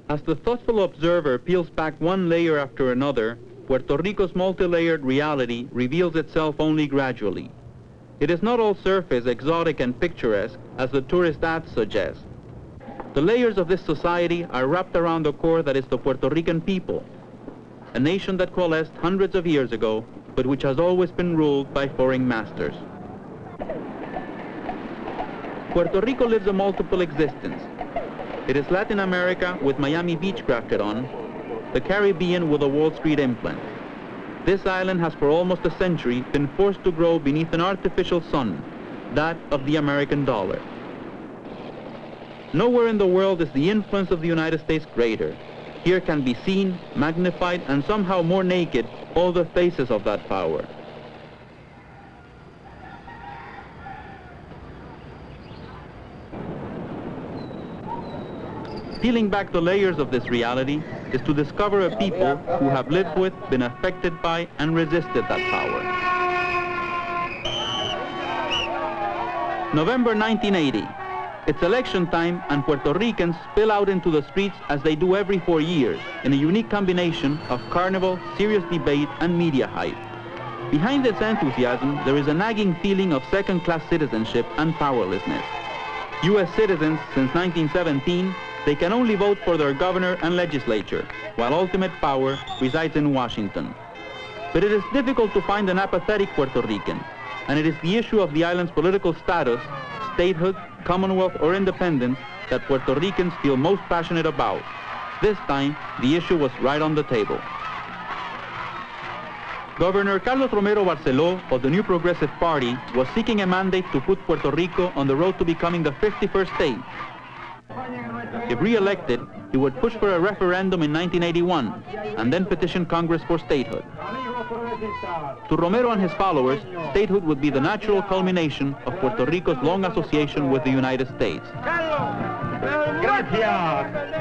As the thoughtful observer peels back one layer after another, Puerto Rico's multi-layered reality reveals itself only gradually. It is not all surface, exotic, and picturesque, as the tourist ads suggest. The layers of this society are wrapped around the core that is the Puerto Rican people, a nation that coalesced hundreds of years ago, but which has always been ruled by foreign masters. Puerto Rico lives a multiple existence. It is Latin America with Miami Beach grafted on, the Caribbean with a Wall Street implant. This island has for almost a century been forced to grow beneath an artificial sun, that of the American dollar. Nowhere in the world is the influence of the United States greater. Here can be seen, magnified, and somehow more naked all the faces of that power. Peeling back the layers of this reality is to discover a people who have lived with, been affected by, and resisted that power. November 1980. It's election time, and Puerto Ricans spill out into the streets as they do every 4 years, in a unique combination of carnival, serious debate, and media hype. Behind this enthusiasm, there is a nagging feeling of second-class citizenship and powerlessness. U.S. citizens since 1917, they can only vote for their governor and legislature, while ultimate power resides in Washington. But it is difficult to find an apathetic Puerto Rican, and it is the issue of the island's political status, statehood, Commonwealth, or independence that Puerto Ricans feel most passionate about. This time, the issue was right on the table. Governor Carlos Romero Barceló of the New Progressive Party was seeking a mandate to put Puerto Rico on the road to becoming the 51st state. If re-elected, he would push for a referendum in 1981 and then petition Congress for statehood. To Romero and his followers, statehood would be the natural culmination of Puerto Rico's long association with the United States.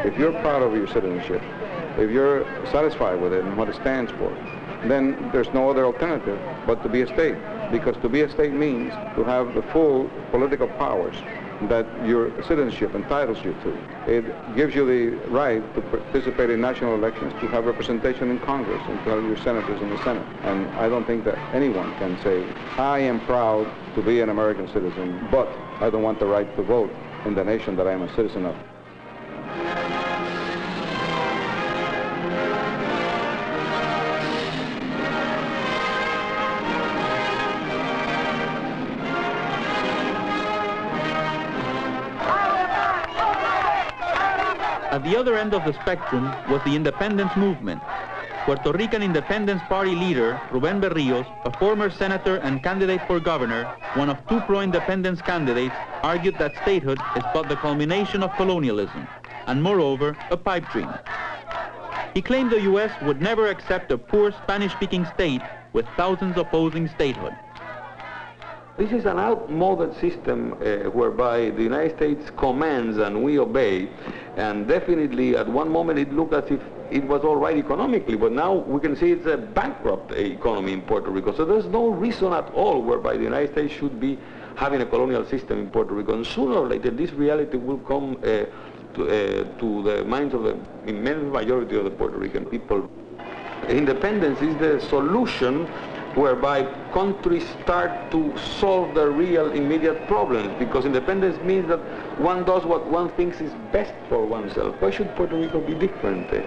If you're proud of your citizenship, if you're satisfied with it and what it stands for, then there's no other alternative but to be a state, because to be a state means to have the full political powers that your citizenship entitles you to. It gives you the right to participate in national elections, to have representation in Congress, and to have your senators in the Senate. And I don't think that anyone can say, I am proud to be an American citizen, but I don't want the right to vote in the nation that I am a citizen of. At the other end of the spectrum was the independence movement. Puerto Rican Independence Party leader, Rubén Berríos, a former senator and candidate for governor, one of two pro-independence candidates, argued that statehood is but the culmination of colonialism, and moreover, a pipe dream. He claimed the U.S. would never accept a poor Spanish-speaking state with thousands opposing statehood. This is an outmoded system whereby the United States commands and we obey, and definitely at one moment it looked as if it was all right economically, but now we can see it's a bankrupt economy in Puerto Rico. So there's no reason at all whereby the United States should be having a colonial system in Puerto Rico, and sooner or later this reality will come to the minds of the immense majority of the Puerto Rican people. Independence is the solution whereby countries start to solve their real immediate problems, because independence means that one does what one thinks is best for oneself. Why should Puerto Rico be different? The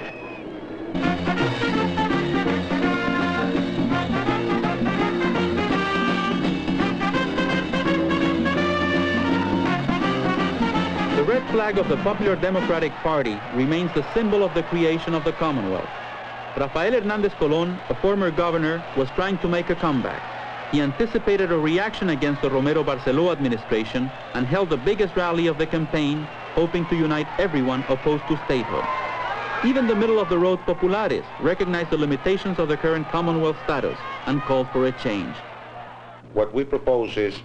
red flag of the Popular Democratic Party remains the symbol of the creation of the Commonwealth. Rafael Hernández Colón, a former governor, was trying to make a comeback. He anticipated a reaction against the Romero Barceló administration and held the biggest rally of the campaign, hoping to unite everyone opposed to statehood. Even the middle-of-the-road populares recognized the limitations of the current Commonwealth status and called for a change. What we propose is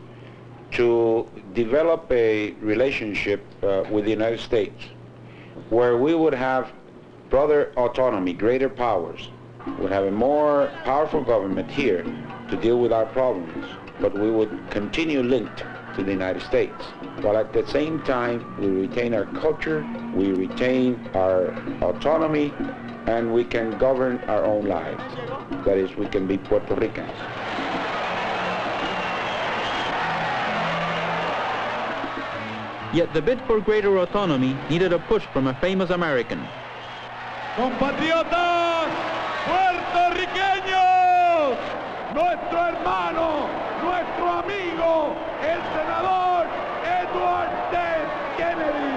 to develop a relationship with the United States where we would have broader autonomy, greater powers. We'd have a more powerful government here to deal with our problems, but we would continue linked to the United States, while at the same time we retain our culture, we retain our autonomy, and we can govern our own lives. That is, we can be Puerto Ricans. Yet the bid for greater autonomy needed a push from a famous American. Compatriotas puertorriqueños, nuestro hermano, nuestro amigo, el senador Edward T. Kennedy.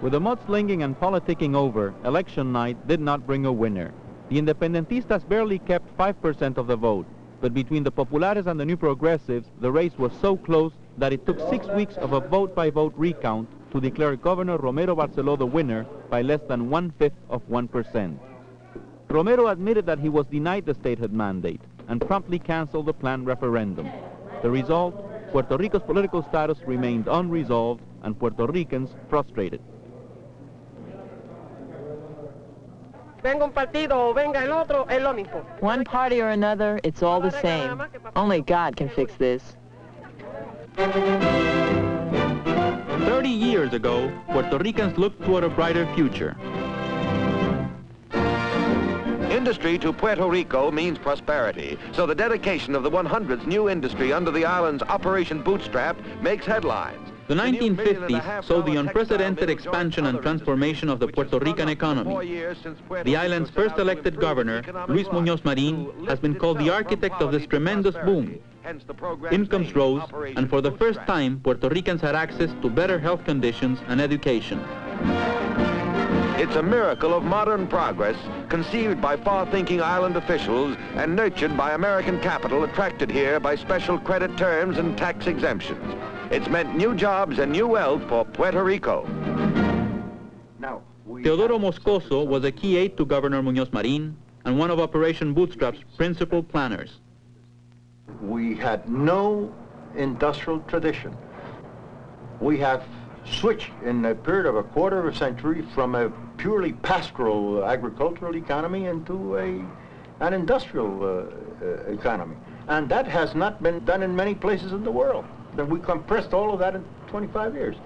With the mudslinging and politicking over, election night did not bring a winner. The Independentistas barely kept 5% of the vote, but between the Populares and the New Progressives, the race was so close that it took 6 weeks of a vote-by-vote recount to declare Governor Romero Barceló the winner by less than 1/5 of 1%. Romero admitted that he was denied the statehood mandate and promptly canceled the planned referendum. The result, Puerto Rico's political status remained unresolved and Puerto Ricans frustrated. Venga un partido o venga el otro, es lo mismo. One party or another, it's all the same. Only God can fix this. 30 years ago, Puerto Ricans looked toward a brighter future. Industry to Puerto Rico means prosperity, so the dedication of the 100th new industry under the island's Operation Bootstrap makes headlines. The 1950s saw the unprecedented expansion and transformation of the Puerto Rican economy. The island's first elected governor, Luis Muñoz Marín, has been called the architect of this tremendous boom. Incomes rose, and for the first time, Puerto Ricans had access to better health conditions and education. It's a miracle of modern progress, conceived by far-thinking island officials and nurtured by American capital attracted here by special credit terms and tax exemptions. It's meant new jobs and new wealth for Puerto Rico. Teodoro Moscoso was a key aide to Governor Muñoz Marín and one of Operation Bootstrap's principal planners. We had no industrial tradition. We have switched in a period of a quarter of a century from a purely pastoral agricultural economy into an industrial economy. And that has not been done in many places in the world. Then we compressed all of that in 25 years.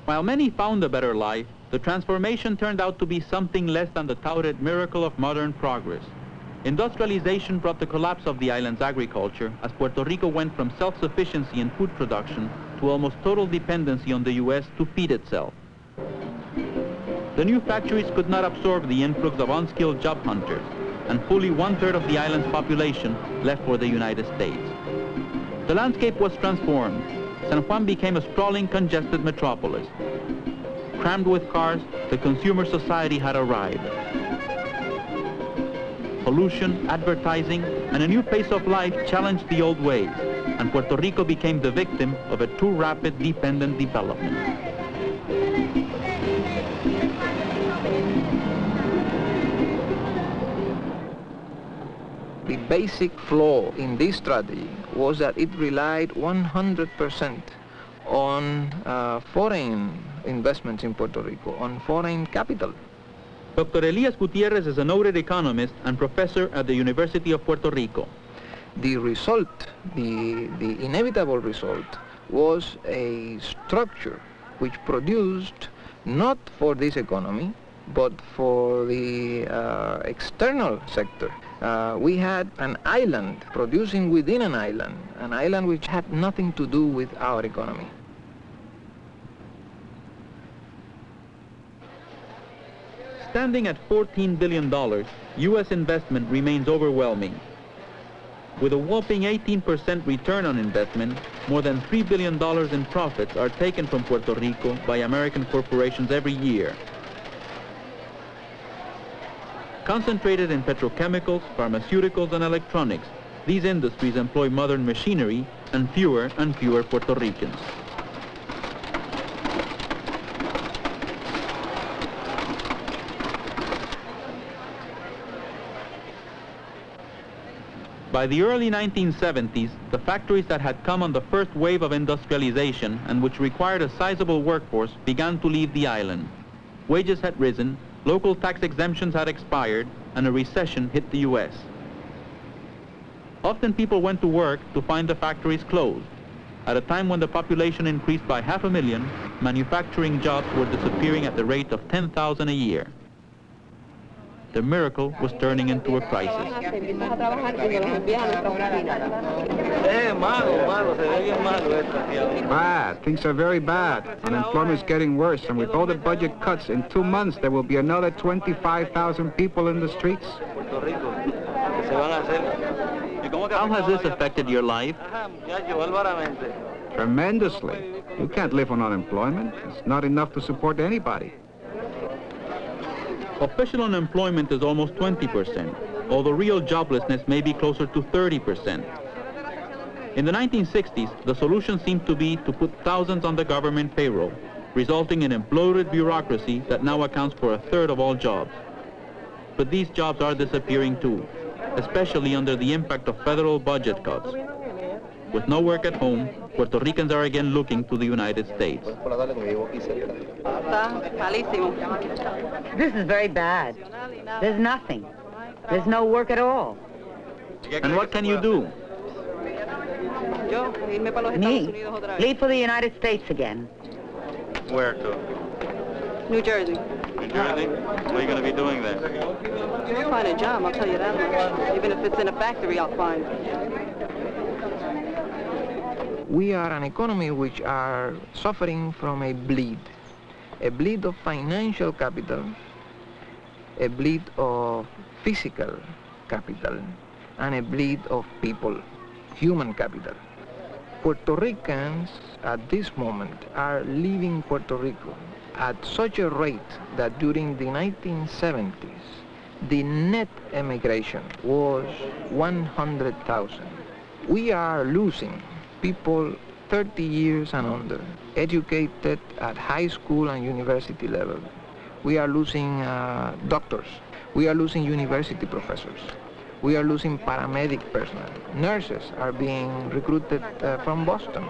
While many found a better life, the transformation turned out to be something less than the touted miracle of modern progress. Industrialization brought the collapse of the island's agriculture as Puerto Rico went from self-sufficiency in food production to almost total dependency on the U.S. to feed itself. The new factories could not absorb the influx of unskilled job hunters, and fully 1/3 of the island's population left for the United States. The landscape was transformed. San Juan became a sprawling, congested metropolis. Crammed with cars, the consumer society had arrived. Pollution, advertising, and a new pace of life challenged the old ways, and Puerto Rico became the victim of a too rapid, dependent development. The basic flaw in this strategy was that it relied 100% on foreign investments in Puerto Rico, on foreign capital. Dr. Elias Gutierrez is a noted economist and professor at the University of Puerto Rico. The result, the inevitable result, was a structure which produced, not for this economy, but for the external sector. We had an island producing within an island which had nothing to do with our economy. Standing at $14 billion, U.S. investment remains overwhelming. With a whopping 18% return on investment, more than $3 billion in profits are taken from Puerto Rico by American corporations every year. Concentrated in petrochemicals, pharmaceuticals, and electronics, these industries employ modern machinery and fewer Puerto Ricans. By the early 1970s, the factories that had come on the first wave of industrialization and which required a sizable workforce began to leave the island. Wages had risen, local tax exemptions had expired, and a recession hit the U.S. Often people went to work to find the factories closed. At a time when the population increased by 500,000, manufacturing jobs were disappearing at the rate of 10,000 a year. The miracle was turning into a crisis. Bad. Things are very bad. Unemployment's getting worse, and with all the budget cuts, in 2 months there will be another 25,000 people in the streets. How has this affected your life? Tremendously. You can't live on unemployment. It's not enough to support anybody. Official unemployment is almost 20%, although real joblessness may be closer to 30%. In the 1960s, the solution seemed to be to put thousands on the government payroll, resulting in imploded bureaucracy that now accounts for 1/3 of all jobs. But these jobs are disappearing too, especially under the impact of federal budget cuts. With no work at home, Puerto Ricans are again looking to the United States. This is very bad. There's nothing. There's no work at all. And what can you do? Me? Leave for the United States again. Where to? New Jersey. New Jersey? What are you going to be doing there? I'll find a job, I'll tell you that much. Even if it's in a factory, I'll find. We are an economy which are suffering from a bleed of financial capital, a bleed of physical capital, and a bleed of people, human capital. Puerto Ricans at this moment are leaving Puerto Rico at such a rate that during the 1970s, the net emigration was 100,000. We are losing people 30 years and under, educated at high school and university level. We are losing doctors. We are losing university professors. We are losing paramedic personnel. Nurses are being recruited from Boston.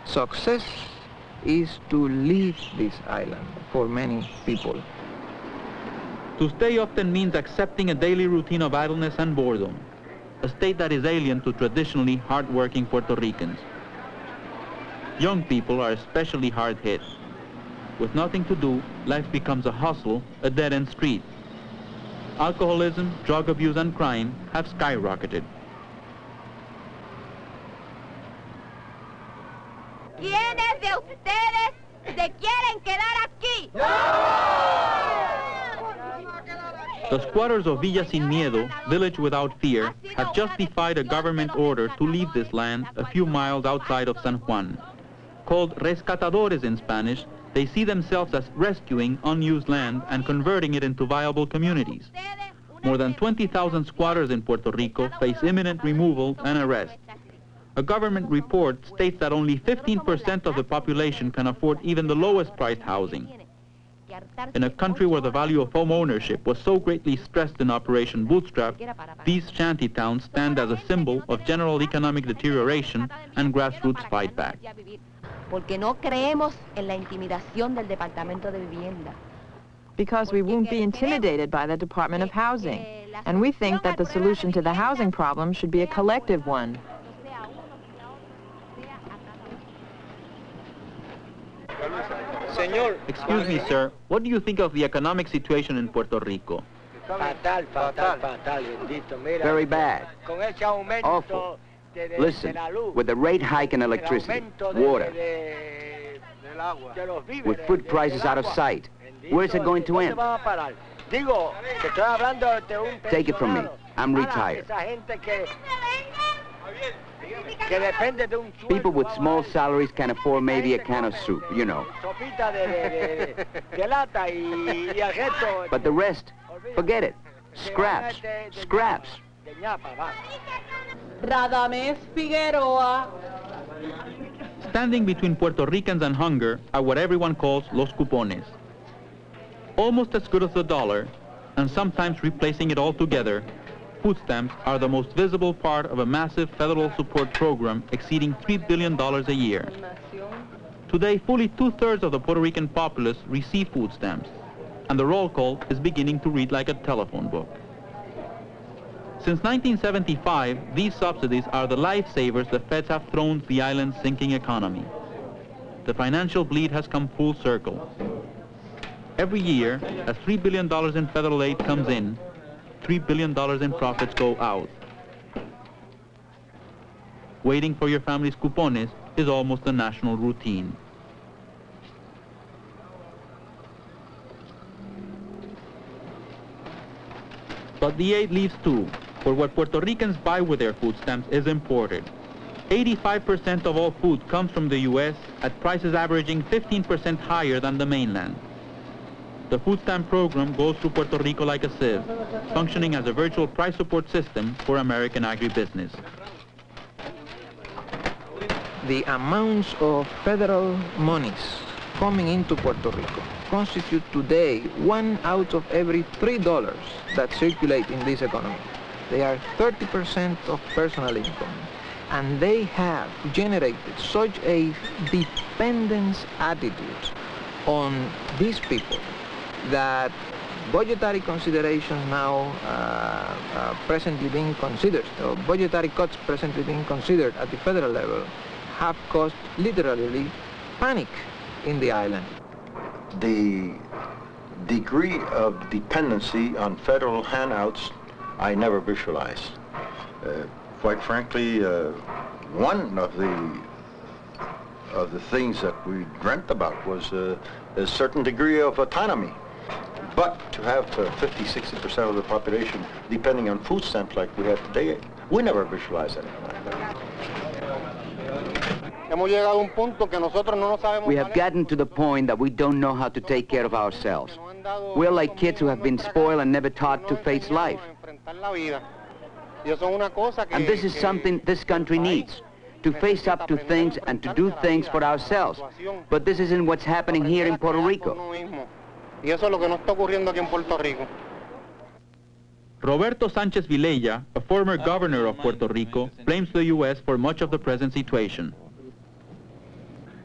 Success is to leave this island for many people. To stay often means accepting a daily routine of idleness and boredom, a state that is alien to traditionally hard-working Puerto Ricans. Young people are especially hard hit. With nothing to do, life becomes a hustle, a dead-end street. Alcoholism, drug abuse, and crime have skyrocketed. ¿Quiénes de ustedes se quieren quedar aquí? The squatters of Villa Sin Miedo, village without fear, have just defied a government order to leave this land a few miles outside of San Juan. Called rescatadores in Spanish, they see themselves as rescuing unused land and converting it into viable communities. More than 20,000 squatters in Puerto Rico face imminent removal and arrest. A government report states that only 15% of the population can afford even the lowest priced housing. In a country where the value of home ownership was so greatly stressed in Operation Bootstrap, these shanty towns stand as a symbol of general economic deterioration and grassroots fight back. Porque no creemos en la intimidación del Departamento de Vivienda. Because we won't be intimidated by the Department of Housing. And we think that the solution to the housing problem should be a collective one. Excuse me, sir. What do you think of the economic situation in Puerto Rico? Very bad. Awful. Listen, with the rate hike in electricity, water, with food prices out of sight, where's it going to end? Take it from me. I'm retired. People with small salaries can afford maybe a can of soup, you know. But the rest, forget it. Scraps, scraps. Standing between Puerto Ricans and hunger are what everyone calls los cupones. Almost as good as the dollar, and sometimes replacing it altogether, food stamps are the most visible part of a massive federal support program exceeding $3 billion a year. Today, fully 2/3 of the Puerto Rican populace receive food stamps, and the roll call is beginning to read like a telephone book. Since 1975, these subsidies are the lifesavers the feds have thrown the island's sinking economy. The financial bleed has come full circle. Every year, as $3 billion in federal aid comes in, $3 billion in profits go out. Waiting for your family's cupones is almost a national routine. But the aid leaves too, for what Puerto Ricans buy with their food stamps is imported. 85% of all food comes from the U.S. at prices averaging 15% higher than the mainland. The food stamp program goes through Puerto Rico like a sieve, functioning as a virtual price support system for American agribusiness. The amounts of federal monies coming into Puerto Rico constitute today 1 out of every $3 that circulate in this economy. They are 30% of personal income, and they have generated such a dependence attitude on these people that budgetary considerations now presently being considered, or budgetary cuts presently being considered at the federal level, have caused literally panic in the island. The degree of dependency on federal handouts I never visualized. Quite frankly, one of the things that we dreamt about was a certain degree of autonomy. But to have 50–60% of the population depending on food stamps like we have today, we never visualized anything like that. We have gotten to the point that we don't know how to take care of ourselves. We're like kids who have been spoiled and never taught to face life. And this is something this country needs, to face up to things and to do things for ourselves. But this isn't what's happening here in Puerto Rico. Roberto Sánchez Vilella, a former governor of Puerto Rico, blames the U.S. for much of the present situation.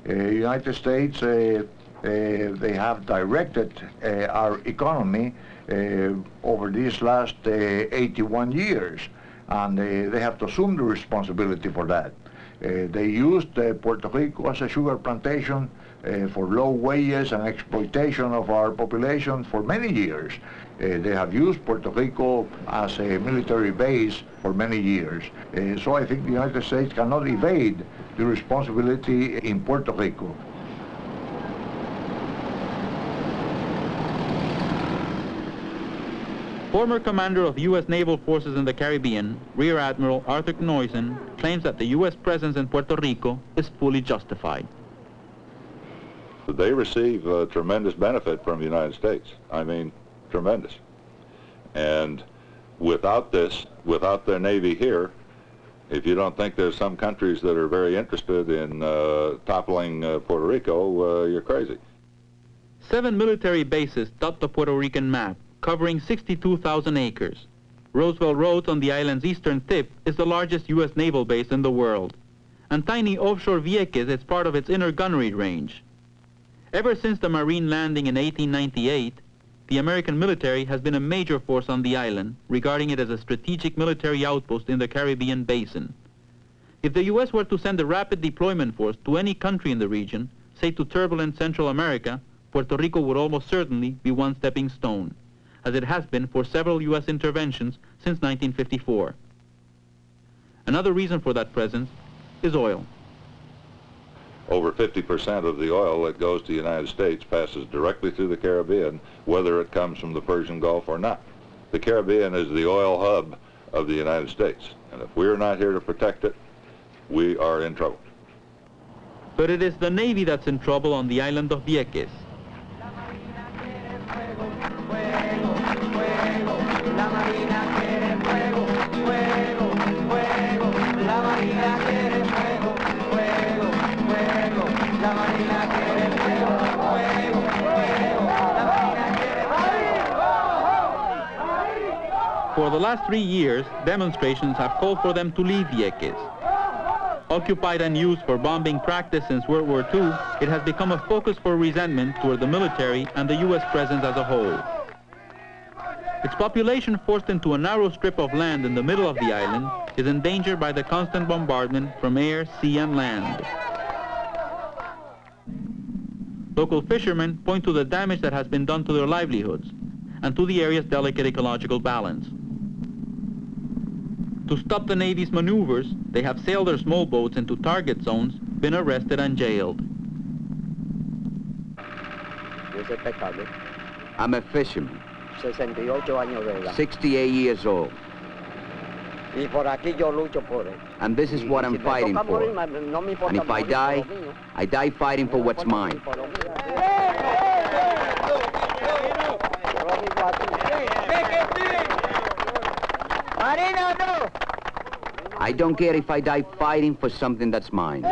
United States, they have directed our economy over these last 81 years, and they have to assume the responsibility for that. They used Puerto Rico as a sugar plantation for low wages and exploitation of our population for many years. They have used Puerto Rico as a military base for many years. So I think the United States cannot evade the responsibility in Puerto Rico. Former commander of U.S. naval forces in the Caribbean, Rear Admiral Arthur Knoysen, claims that the U.S. presence in Puerto Rico is fully justified. They receive tremendous benefit from the United States. I mean, tremendous. And without this, without their Navy here, if you don't think there's some countries that are very interested in toppling Puerto Rico, you're crazy. 7 military bases dot the Puerto Rican map, covering 62,000 acres. Roosevelt Roads on the island's eastern tip is the largest U.S. naval base in the world. And tiny offshore Vieques is part of its inner gunnery range. Ever since the Marine landing in 1898, the American military has been a major force on the island, regarding it as a strategic military outpost in the Caribbean basin. If the U.S. were to send a rapid deployment force to any country in the region, say to turbulent Central America, Puerto Rico would almost certainly be one stepping stone, as it has been for several U.S. interventions since 1954. Another reason for that presence is oil. Over 50% of the oil that goes to the United States passes directly through the Caribbean, whether it comes from the Persian Gulf or not. The Caribbean is the oil hub of the United States, and if we're not here to protect it, we are in trouble. But it is the Navy that's in trouble on the island of Vieques. For the last 3 years, demonstrations have called for them to leave Vieques. Occupied and used for bombing practice since World War II, it has become a focus for resentment toward the military and the U.S. presence as a whole. Its population, forced into a narrow strip of land in the middle of the island, is endangered by the constant bombardment from air, sea, and land. Local fishermen point to the damage that has been done to their livelihoods and to the area's delicate ecological balance. To stop the Navy's maneuvers, they have sailed their small boats into target zones, been arrested and jailed. I'm a fisherman, 68 years old. And this is what I'm fighting for. And if I die fighting for what's mine. I don't care if I die fighting for something that's mine.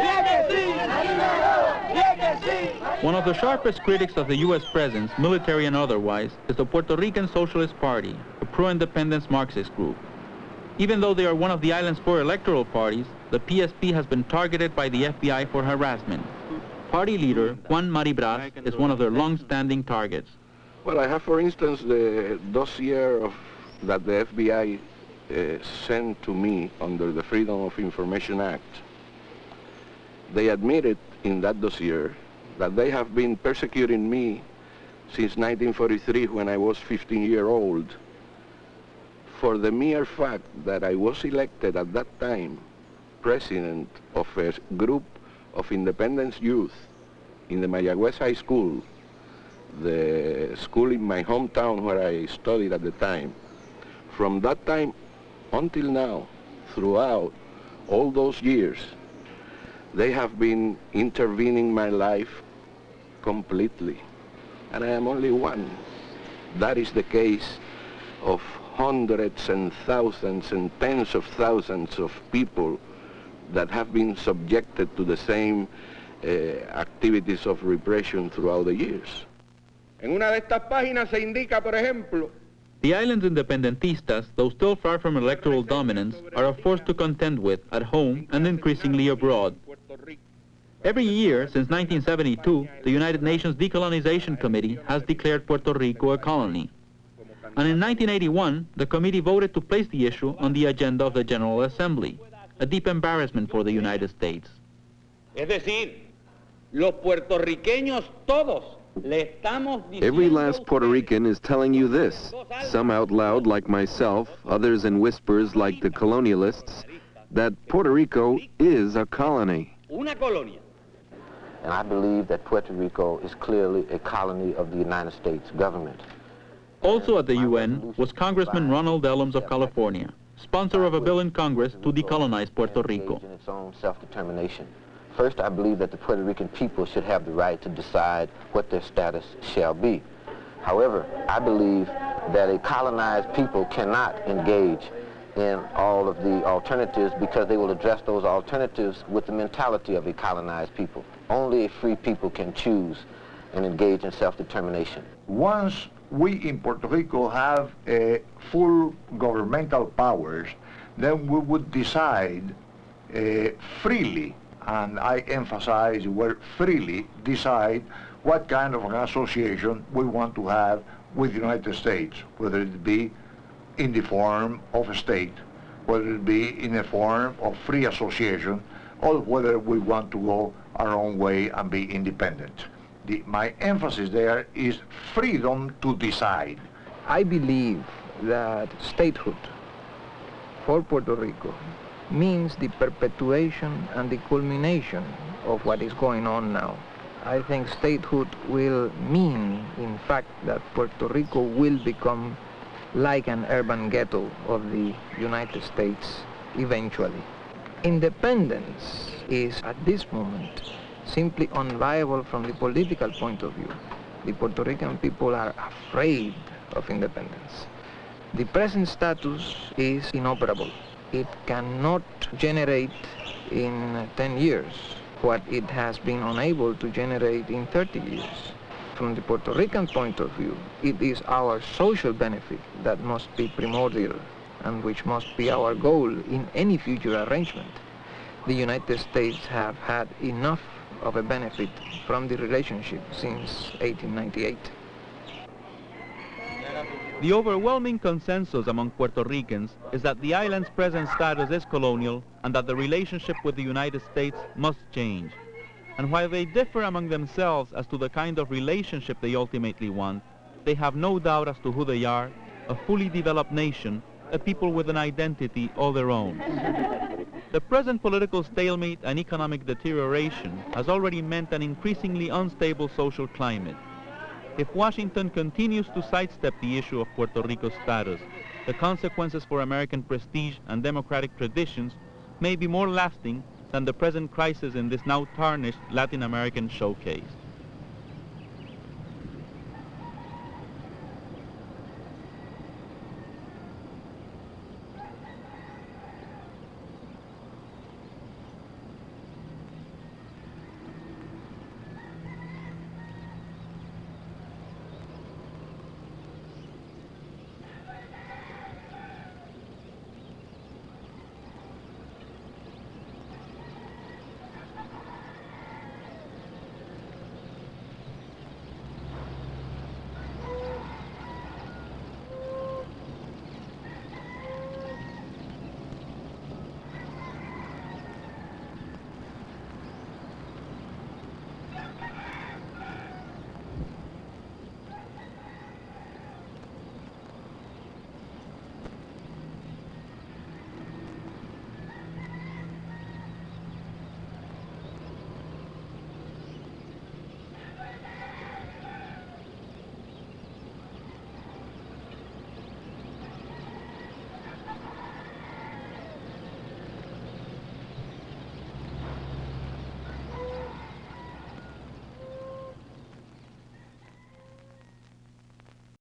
One of the sharpest critics of the U.S. presence, military and otherwise, is the Puerto Rican Socialist Party, a pro-independence Marxist group. Even though they are one of the island's 4 electoral parties, the PSP has been targeted by the FBI for harassment. Party leader Juan Maribras is one of their long-standing targets. Well, I have, for instance, the dossier that the FBI sent to me under the Freedom of Information Act. They admitted in that dossier that they have been persecuting me since 1943 when I was 15 years old for the mere fact that I was elected at that time president of a group of independence youth in the Mayagüez High School, the school in my hometown where I studied at the time. From that time until now, throughout all those years, they have been intervening my life completely. And I am only one. That is the case of hundreds and thousands and tens of thousands of people that have been subjected to the same activities of repression throughout the years. En una de estas páginas se indica, por ejemplo, the island's independentistas, though still far from electoral dominance, are a force to contend with at home and increasingly abroad. Every year since 1972, the United Nations Decolonization Committee has declared Puerto Rico a colony. And in 1981, the committee voted to place the issue on the agenda of the General Assembly, a deep embarrassment for the United States. Es decir, los puertorriqueños todos. Every last Puerto Rican is telling you this, some out loud like myself, others in whispers like the colonialists, that Puerto Rico is a colony. Una colonia. And I believe that Puerto Rico is clearly a colony of the United States government. Also at the UN was Congressman Ronald Dellums of California, sponsor of a bill in Congress to decolonize Puerto Rico. In its own self-determination. First, I believe that the Puerto Rican people should have the right to decide what their status shall be. However, I believe that a colonized people cannot engage in all of the alternatives because they will address those alternatives with the mentality of a colonized people. Only a free people can choose and engage in self-determination. Once we in Puerto Rico have full governmental powers, then we would decide freely, and I emphasize the word freely, decide what kind of an association we want to have with the United States, whether it be in the form of a state, whether it be in the form of free association, or whether we want to go our own way and be independent. My emphasis there is freedom to decide. I believe that statehood for Puerto Rico means the perpetuation and the culmination of what is going on now. I think statehood will mean, in fact, that Puerto Rico will become like an urban ghetto of the United States eventually. Independence is, at this moment, simply unviable from the political point of view. The Puerto Rican people are afraid of independence. The present status is inoperable. It cannot generate in 10 years what it has been unable to generate in 30 years. From the Puerto Rican point of view, it is our social benefit that must be primordial and which must be our goal in any future arrangement. The United States have had enough of a benefit from the relationship since 1898. The overwhelming consensus among Puerto Ricans is that the island's present status is colonial and that the relationship with the United States must change. And while they differ among themselves as to the kind of relationship they ultimately want, they have no doubt as to who they are, a fully developed nation, a people with an identity all their own. The present political stalemate and economic deterioration has already meant an increasingly unstable social climate. If Washington continues to sidestep the issue of Puerto Rico's status, the consequences for American prestige and democratic traditions may be more lasting than the present crisis in this now tarnished Latin American showcase.